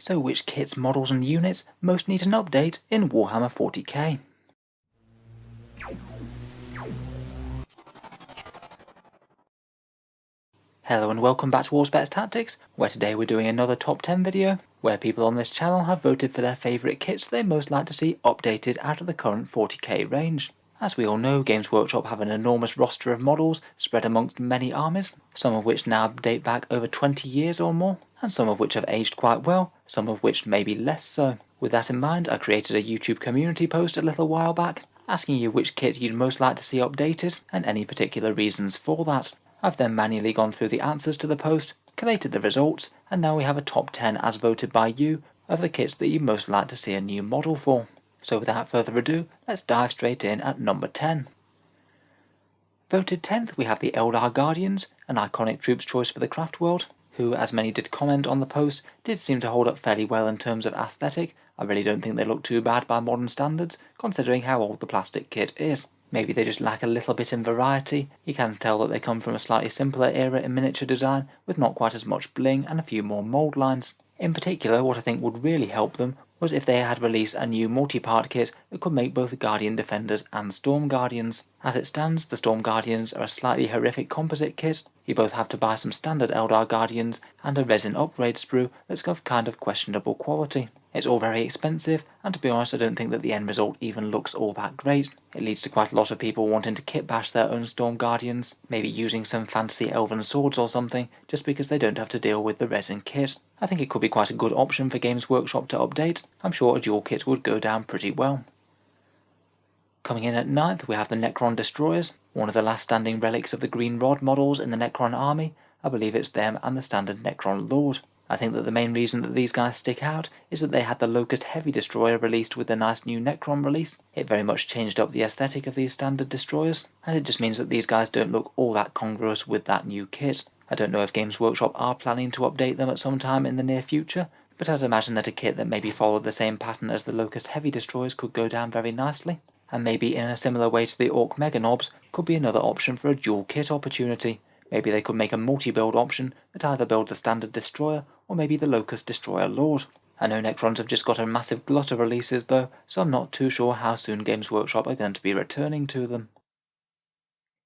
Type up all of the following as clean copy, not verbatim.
So which kits, models and units most need an update in Warhammer 40k? Hello and welcome back to Auspex Tactics, where today we're doing another top 10 video, where people on this channel have voted for their favourite kits they most like to see updated out of the current 40k range. As we all know, Games Workshop have an enormous roster of models spread amongst many armies, some of which now date back over 20 years or more, and some of which have aged quite well, some of which maybe less so. With that in mind, I created a YouTube community post a little while back, asking you which kit you'd most like to see updated, and any particular reasons for that. I've then manually gone through the answers to the post, collated the results, and now we have a top 10 as voted by you of the kits that you'd most like to see a new model for. So without further ado, let's dive straight in at number 10. Voted 10th we have the Eldar Guardians, an iconic troops choice for the craft world, who, as many did comment on the post, did seem to hold up fairly well in terms of aesthetic. I really don't think they look too bad by modern standards, considering how old the plastic kit is. Maybe they just lack a little bit in variety. You can tell that they come from a slightly simpler era in miniature design, with not quite as much bling and a few more mould lines. In particular, what I think would really help them was if they had released a new multi-part kit that could make both Guardian Defenders and Storm Guardians. As it stands, the Storm Guardians are a slightly horrific composite kit. You both have to buy some standard Eldar Guardians and a resin upgrade sprue that's of kind of questionable quality. It's all very expensive, and to be honest I don't think that the end result even looks all that great. It leads to quite a lot of people wanting to kit bash their own Storm Guardians, maybe using some fancy elven swords or something, just because they don't have to deal with the resin kit. I think it could be quite a good option for Games Workshop to update. I'm sure a dual kit would go down pretty well. Coming in at 9th we have the Necron Destroyers, one of the last standing relics of the Green Rod models in the Necron army. I believe it's them and the standard Necron Lord. I think that the main reason that these guys stick out is that they had the Locust Heavy Destroyer released with the nice new Necron release. It very much changed up the aesthetic of these standard destroyers, and it just means that these guys don't look all that congruous with that new kit. I don't know if Games Workshop are planning to update them at some time in the near future, but I'd imagine that a kit that maybe followed the same pattern as the Locust Heavy Destroyers could go down very nicely, and maybe in a similar way to the Orc Mega Knobs could be another option for a dual kit opportunity. Maybe they could make a multi-build option that either builds a standard destroyer or maybe the Locust Destroyer Lord. I know Necrons have just got a massive glut of releases though, so I'm not too sure how soon Games Workshop are going to be returning to them.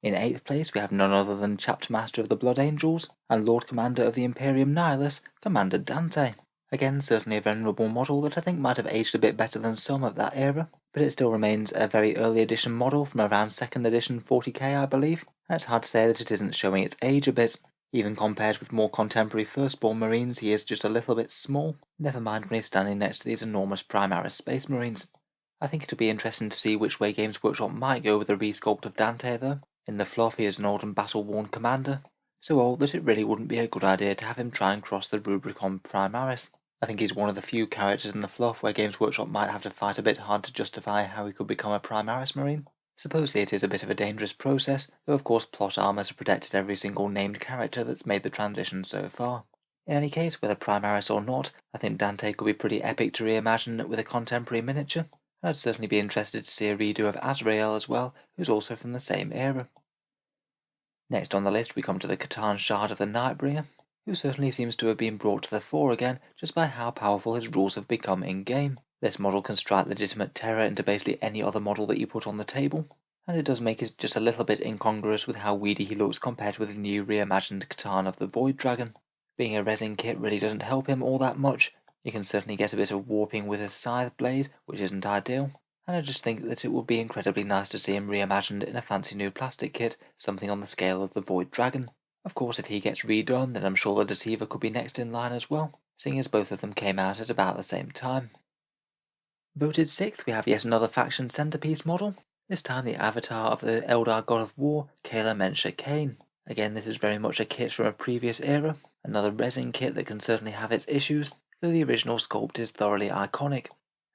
In 8th place we have none other than Chapter Master of the Blood Angels and Lord Commander of the Imperium Nihilus, Commander Dante. Again, certainly a venerable model that I think might have aged a bit better than some of that era, but it still remains a very early edition model from around 2nd edition 40k I believe, and it's hard to say that it isn't showing its age a bit. Even compared with more contemporary Firstborn Marines he is just a little bit small, never mind when he's standing next to these enormous Primaris Space Marines. I think it'll be interesting to see which way Games Workshop might go with the resculpt of Dante though. In the fluff he is an old and battle-worn commander, so old that it really wouldn't be a good idea to have him try and cross the Rubicon Primaris. I think he's one of the few characters in the fluff where Games Workshop might have to fight a bit hard to justify how he could become a Primaris Marine. Supposedly it is a bit of a dangerous process, though of course plot armors have protected every single named character that's made the transition so far. In any case, whether Primaris or not, I think Dante could be pretty epic to reimagine with a contemporary miniature, and I'd certainly be interested to see a redo of Azrael as well, who's also from the same era. Next on the list we come to the Catan Shard of the Nightbringer, who certainly seems to have been brought to the fore again just by how powerful his rules have become in-game. This model can strike legitimate terror into basically any other model that you put on the table, and it does make it just a little bit incongruous with how weedy he looks compared with the new reimagined Catan of the Void Dragon. Being a resin kit really doesn't help him all that much. You can certainly get a bit of warping with his scythe blade, which isn't ideal, and I just think that it would be incredibly nice to see him reimagined in a fancy new plastic kit, something on the scale of the Void Dragon. Of course, if he gets redone, then I'm sure the Deceiver could be next in line as well, seeing as both of them came out at about the same time. Voted 6th we have yet another faction centerpiece model, this time the avatar of the Eldar God of War, Kayla Mensha Kane. Again, this is very much a kit from a previous era, another resin kit that can certainly have its issues, though the original sculpt is thoroughly iconic.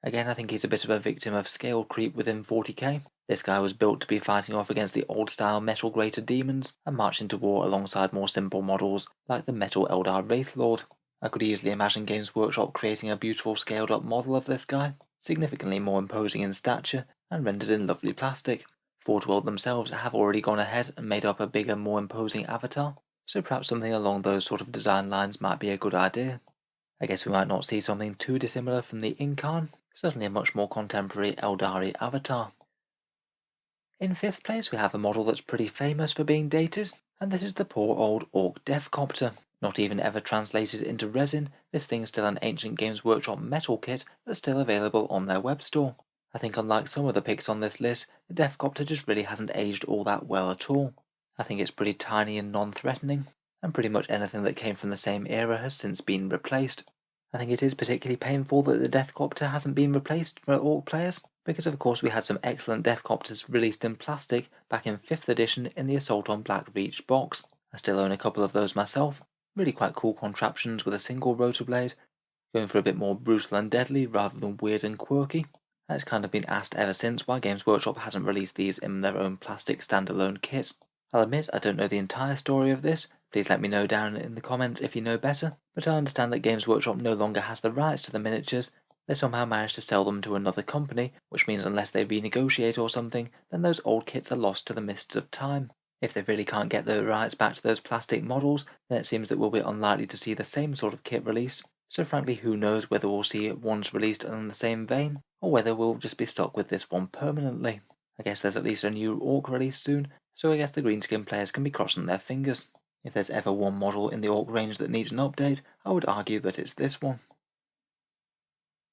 Again, I think he's a bit of a victim of scale creep within 40k. This guy was built to be fighting off against the old-style metal-grated demons and march into war alongside more simple models like the Metal Eldar Wraith Lord. I could easily imagine Games Workshop creating a beautiful scaled-up model of this guy, significantly more imposing in stature and rendered in lovely plastic. Forge World themselves have already gone ahead and made up a bigger, more imposing avatar, so perhaps something along those sort of design lines might be a good idea. I guess we might not see something too dissimilar from the Incarn, certainly a much more contemporary Eldari avatar. In 5th place we have a model that's pretty famous for being dated, and this is the poor old Orc Deathcopter. Not even ever translated into resin, this thing's still an ancient Games Workshop metal kit that's still available on their web store. I think unlike some of the picks on this list, the Deathcopter just really hasn't aged all that well at all. I think it's pretty tiny and non-threatening, and pretty much anything that came from the same era has since been replaced. I think it is particularly painful that the Deathcopter hasn't been replaced for Orc players, because of course we had some excellent Deathcopters released in plastic back in 5th edition in the Assault on Black Reach box. I still own a couple of those myself, really quite cool contraptions with a single rotor blade, going for a bit more brutal and deadly rather than weird and quirky. And it's kind of been asked ever since why Games Workshop hasn't released these in their own plastic standalone kits. I'll admit I don't know the entire story of this, please let me know down in the comments if you know better, but I understand that Games Workshop no longer has the rights to the miniatures. They somehow managed to sell them to another company, which means unless they renegotiate or something, then those old kits are lost to the mists of time. If they really can't get the rights back to those plastic models, then it seems that we'll be unlikely to see the same sort of kit released, so frankly who knows whether we'll see ones released in the same vein, or whether we'll just be stuck with this one permanently. I guess there's at least a new Orc release soon, so I guess the greenskin players can be crossing their fingers. If there's ever one model in the Orc range that needs an update, I would argue that it's this one.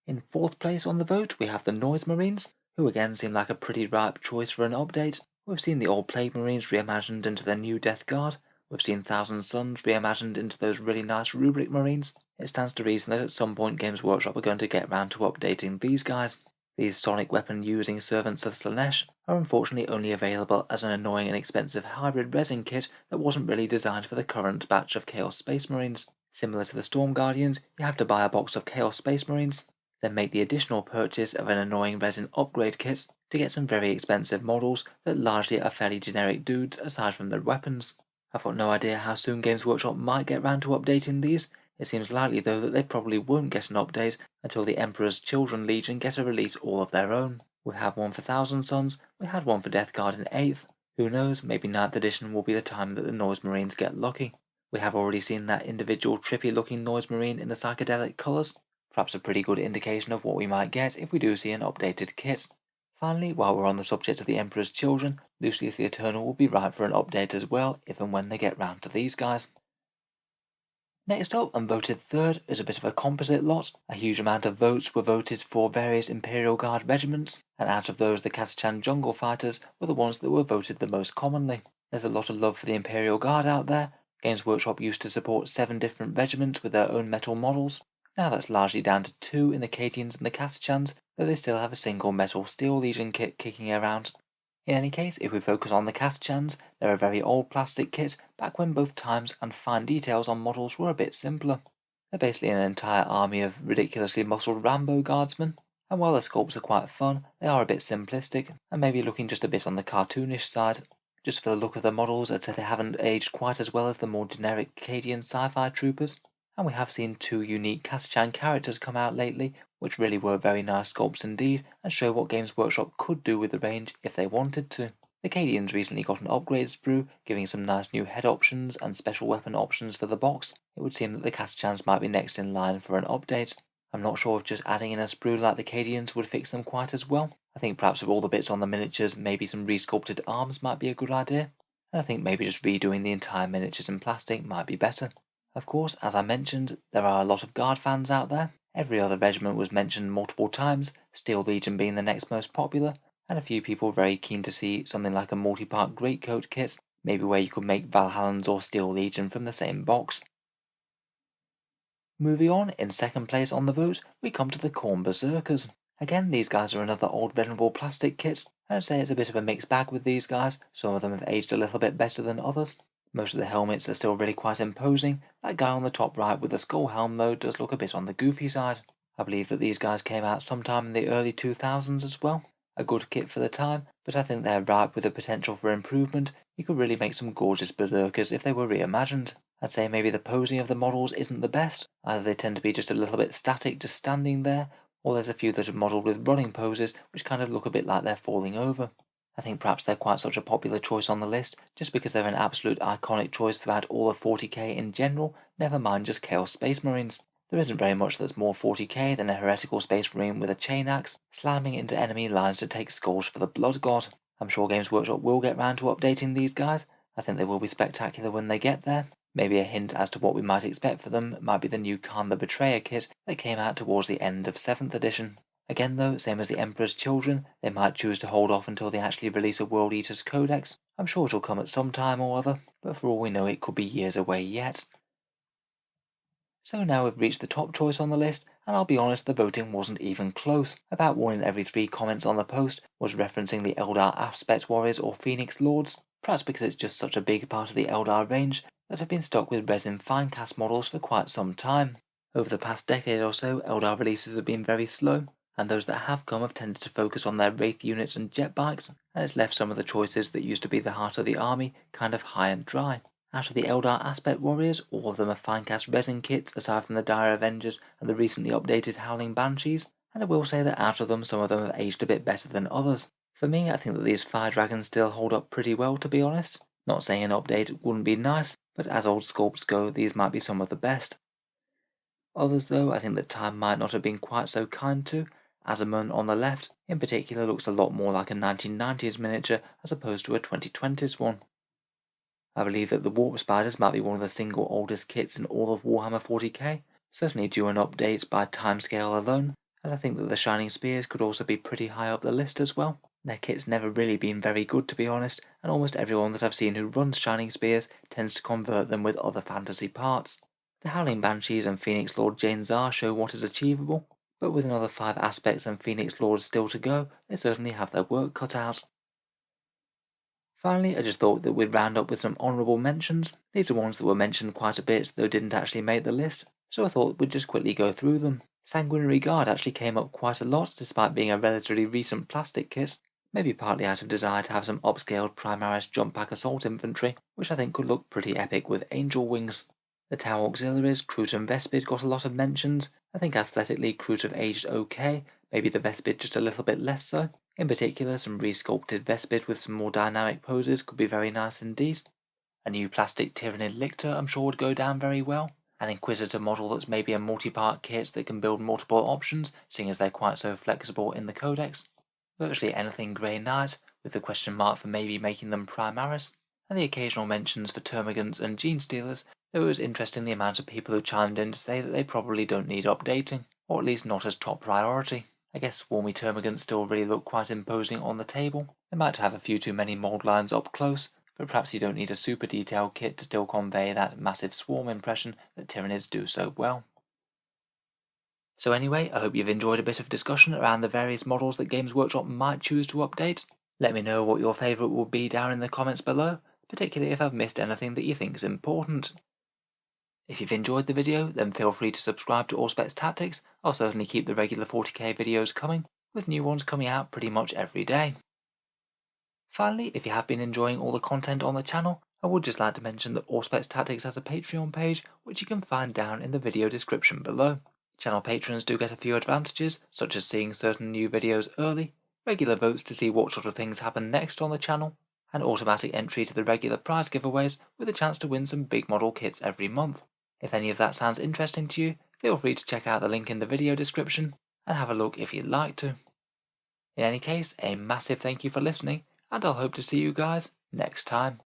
In 4th place on the vote we have the Noise Marines, who again seem like a pretty ripe choice for an update. We've seen the old Plague Marines reimagined into their new Death Guard, we've seen Thousand Suns reimagined into those really nice Rubric Marines. It stands to reason that at some point Games Workshop are going to get round to updating these guys. These sonic weapon using servants of Slaanesh are unfortunately only available as an annoying and expensive hybrid resin kit that wasn't really designed for the current batch of Chaos Space Marines. Similar to the Storm Guardians, you have to buy a box of Chaos Space Marines, then make the additional purchase of an annoying resin upgrade kit to get some very expensive models that largely are fairly generic dudes aside from their weapons. I've got no idea how soon Games Workshop might get round to updating these. It seems likely though that they probably won't get an update until the Emperor's Children Legion get a release all of their own. We have one for Thousand Suns, we had one for Death Guard in 8th. Who knows, maybe 9th edition will be the time that the Noise Marines get lucky. We have already seen that individual trippy looking Noise Marine in the psychedelic colours. Perhaps a pretty good indication of what we might get if we do see an updated kit. Finally, while we're on the subject of the Emperor's Children, Lucius the Eternal will be ripe for an update as well if and when they get round to these guys. Next up, and voted 3rd, is a bit of a composite lot. A huge amount of votes were voted for various Imperial Guard regiments, and out of those the Katachan Jungle Fighters were the ones that were voted the most commonly. There's a lot of love for the Imperial Guard out there. Games Workshop used to support 7 different regiments with their own metal models. Now that's largely down to 2 in the Cadians and the Katachans, though they still have a single metal Steel Legion kit kicking around. In any case, if we focus on the Katachans, they're a very old plastic kit, back when both times and fine details on models were a bit simpler. They're basically an entire army of ridiculously muscled Rambo guardsmen, and while the sculpts are quite fun, they are a bit simplistic, and maybe looking just a bit on the cartoonish side. Just for the look of the models, I'd say they haven't aged quite as well as the more generic Cadian sci-fi troopers. And we have seen 2 unique Katachan characters come out lately, which really were very nice sculpts indeed, and show what Games Workshop could do with the range if they wanted to. The Cadians recently got an upgrade sprue, giving some nice new head options and special weapon options for the box. It would seem that the Katachans might be next in line for an update. I'm not sure if just adding in a sprue like the Cadians would fix them quite as well. I think perhaps with all the bits on the miniatures, maybe some resculpted arms might be a good idea, and I think maybe just redoing the entire miniatures in plastic might be better. Of course, as I mentioned, there are a lot of Guard fans out there. Every other regiment was mentioned multiple times, Steel Legion being the next most popular, and a few people very keen to see something like a multi-part Greatcoat kit, maybe where you could make Valhallans or Steel Legion from the same box. Moving on, in 2nd place on the vote, we come to the Khorne Berserkers. Again, these guys are another old venerable plastic kit. I'd say it's a bit of a mixed bag with these guys, some of them have aged a little bit better than others. Most of the helmets are still really quite imposing. That guy on the top right with the skull helm though does look a bit on the goofy side. I believe that these guys came out sometime in the early 2000s as well. A good kit for the time, but I think they're ripe with the potential for improvement. You could really make some gorgeous berserkers if they were reimagined. I'd say maybe the posing of the models isn't the best. Either they tend to be just a little bit static, just standing there, or there's a few that are modelled with running poses which kind of look a bit like they're falling over. I think perhaps they're quite such a popular choice on the list, just because they're an absolute iconic choice throughout all of 40k in general, never mind just Chaos Space Marines. There isn't very much that's more 40k than a heretical space marine with a chain axe, slamming into enemy lines to take skulls for the blood god. I'm sure Games Workshop will get round to updating these guys. I think they will be spectacular when they get there. Maybe a hint as to what we might expect for them might be the new Khan the Betrayer kit that came out towards the end of 7th edition. Again though, same as the Emperor's Children, they might choose to hold off until they actually release a World Eater's Codex. I'm sure it'll come at some time or other, but for all we know it could be years away yet. So now we've reached the top choice on the list, and I'll be honest, the voting wasn't even close. About 1 in every 3 comments on the post was referencing the Eldar Auspex Warriors or Phoenix Lords, perhaps because it's just such a big part of the Eldar range that have been stuck with resin fine cast models for quite some time. Over the past decade or so, Eldar releases have been very slow, and those that have come have tended to focus on their Wraith units and jet bikes, and it's left some of the choices that used to be the heart of the army kind of high and dry. Out of the Eldar Aspect Warriors, all of them are fine cast resin kits aside from the Dire Avengers and the recently updated Howling Banshees, and I will say that out of them some of them have aged a bit better than others. For me, I think that these Fire Dragons still hold up pretty well, to be honest. Not saying an update wouldn't be nice, but as old sculpts go, these might be some of the best. Others though, I think that time might not have been quite so kind to. Azamun on the left, in particular, looks a lot more like a 1990s miniature as opposed to a 2020s one. I believe that the Warp Spiders might be one of the single oldest kits in all of Warhammer 40k, certainly due an update by timescale alone, and I think that the Shining Spears could also be pretty high up the list as well. Their kit's never really been very good, to be honest, and almost everyone that I've seen who runs Shining Spears tends to convert them with other fantasy parts. The Howling Banshees and Phoenix Lord Jane Zar show what is achievable, but with another 5 aspects and Phoenix Lords still to go, they certainly have their work cut out. Finally, I just thought that we'd round up with some honourable mentions. These are ones that were mentioned quite a bit, though didn't actually make the list, so I thought we'd just quickly go through them. Sanguinary Guard actually came up quite a lot, despite being a relatively recent plastic kit, maybe partly out of desire to have some upscaled Primaris jump pack assault infantry, which I think could look pretty epic with angel wings. The Tau Auxiliaries, Kroot and Vespid got a lot of mentions. I think aesthetically Kroot have aged okay, maybe the Vespid just a little bit less so. In particular, some resculpted Vespid with some more dynamic poses could be very nice indeed. A new plastic Tyrannid Lictor I'm sure would go down very well. An Inquisitor model that's maybe a multi-part kit that can build multiple options, seeing as they're quite so flexible in the Codex. Virtually anything Grey Knight, with the question mark for maybe making them Primaris. And the occasional mentions for Termagants and Gene Stealers, though it was interesting the amount of people who chimed in to say that they probably don't need updating, or at least not as top priority. I guess Swarmy Termagants still really look quite imposing on the table. They might have a few too many mould lines up close, but perhaps you don't need a super detailed kit to still convey that massive swarm impression that Tyranids do so well. So anyway, I hope you've enjoyed a bit of discussion around the various models that Games Workshop might choose to update. Let me know what your favourite will be down in the comments below, particularly if I've missed anything that you think is important. If you've enjoyed the video, then feel free to subscribe to Auspex Tactics. I'll certainly keep the regular 40k videos coming, with new ones coming out pretty much every day. Finally, if you have been enjoying all the content on the channel, I would just like to mention that Auspex Tactics has a Patreon page, which you can find down in the video description below. Channel patrons do get a few advantages, such as seeing certain new videos early, regular votes to see what sort of things happen next on the channel, and automatic entry to the regular prize giveaways with a chance to win some big model kits every month. If any of that sounds interesting to you, feel free to check out the link in the video description and have a look if you'd like to. In any case, a massive thank you for listening, and I'll hope to see you guys next time.